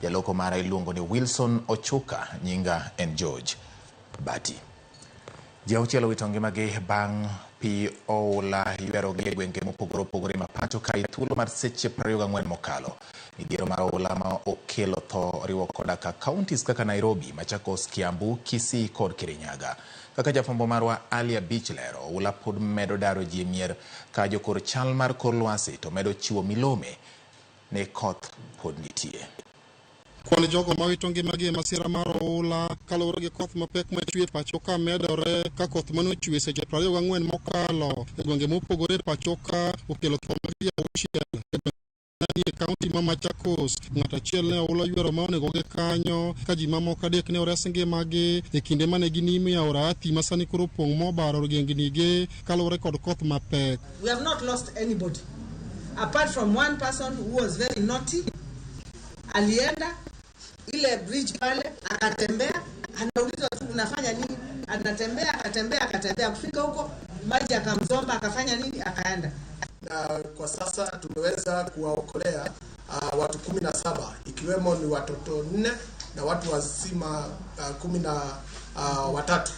Jaloko mara iluongo ni Wilson Ochuka, nyinga en George Bati. Jauchielo wito ngimagi bang' pi oula ywero gi gwenge mopogore opogore ma pacho ka thuolo mar seche 24 mokalo. Midhiero mar oula ma okelo tho riwo koda ka counties kaka Nairobi, Machakos, Kiambu, Kisii kod Kirinyaga. Kaka jafwambo marwa Alia Beach lero, oula pod medo daro ji mier ka jokor chal mar kor lwasi to medo chiwo milome ne koth pod nitie. Kwan jogo mawito ngimagi e masira mar oula kaluwore gi koth mapek machwe pacho ka medore ka koth manochwe seche 24 mokalo e gwenge mopogore e pacho ka okelo tho mag ji 6 e kaunti ma Machakos. Ng'at achiel ne oula ywero ma onego gi kanyo ka ji mamoko 3 ne ores ngimagi e kinde mane ginimo e aora Athi ma sani koro opong' mobaro gengnige kaluwore kod koth mapek. We have not lost anybody apart from one person who was very naughty. Alienda ile bridge pale akatembea, anaulizwa tu unafanya nini, akatembea kufika huko maji akamzomba, akafanya nini, akaenda. Na kwa sasa tumeweza kuwaokolea watu 17 ikiwemo ni watoto 4 na watu wazima 13.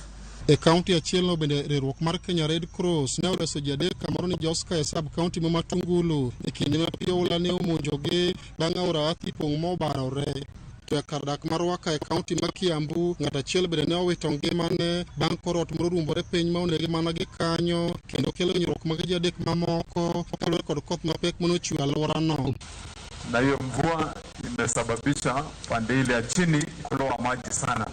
E kaunti achiel no bende riwruok mar Kenya Red Cross ne oloso ji 3 kamoro ni Joska e sub kaunti ma Matungulu e kinde ma pi oula ne omonjogi bang' aora Athi pong' mobarore. To e kar dak mar Waka e kaunti ma Kiambu, ng'at achiel bende ne owito ngimane bang' korot moro rumbore piny ma onegi mana gi kanyo kendo kelo hinyruok mag ji 3 mamoko kaluwore kod koth mapek manochwe alworano. Na hiyo mvua imesababisha pande ile ya chini kuloa maji sana.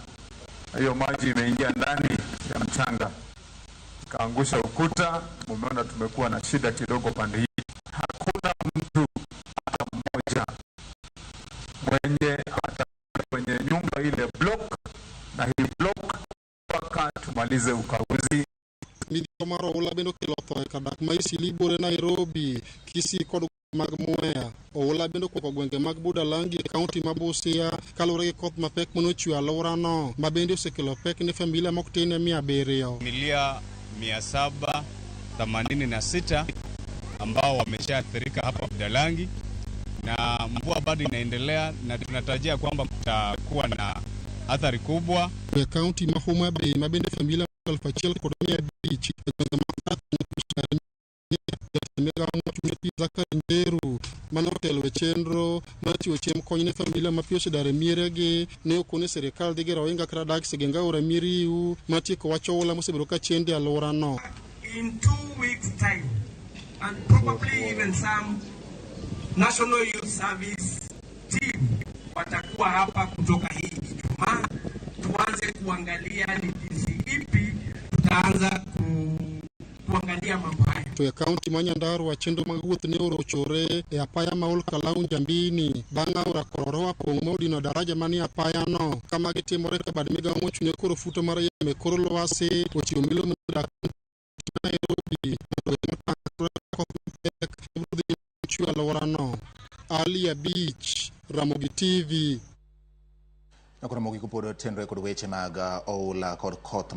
Hiyo maji imeingia ndani ya mchanga, kaangusha ukuta. Mumeona tumekuwa na shida kidogo pande hii. Hakuna mtu hata mmoja mwenye kwenye nyumba ile block, na hii block mpaka tumalize ukaguzi. Midhiero mar oula bende okelo tho e kadak ma Isilibore, Nairobi, Kisii kod mag Mwea. Oula bende okuoko gwenge mag Budalangi e kaunti ma Busia kaluwore gi koth mapek manochwe alworano ma bende osekelo pek ne familia mok tin 700. Familia 786 ambao wameshaathirika hapa Budalangi, na mvua bado inaendelea na tunatarajia kwamba kutakuwa na athari kubwa. E kaunti ma Homa Bay ma bende familia 1,200 Zakari Njeru manotelo e chenro machiwo chiemo kony ne familia ma piyo osedare mieregi ne okone serikal dhi gero ohinga kata dak segenga ora miriu matieko wacho oula mosebedo ka chende alworano. In 2 weeks time and probably even some National Youth Service team watakuwa hapa kutoka hii Ijumaa, tuanze kuangalia ni jinsi ipi tutaanza kuangalia mambo haya. To e kaunti ma Nyandarua chendo mag wuoth ne orochore e apaya ma Olkalau Njambini bang' aora Kororoa pong' modino daraja manie apayano. Kama gitimore ka bad migawo mochung' e koro futo mar yamo e kor lwasi ochiwo milome dak Nairobi alworano. Alia Beach, Ramogi TV. Nakora mogi kupodo tenre kod weche mag oula kod koth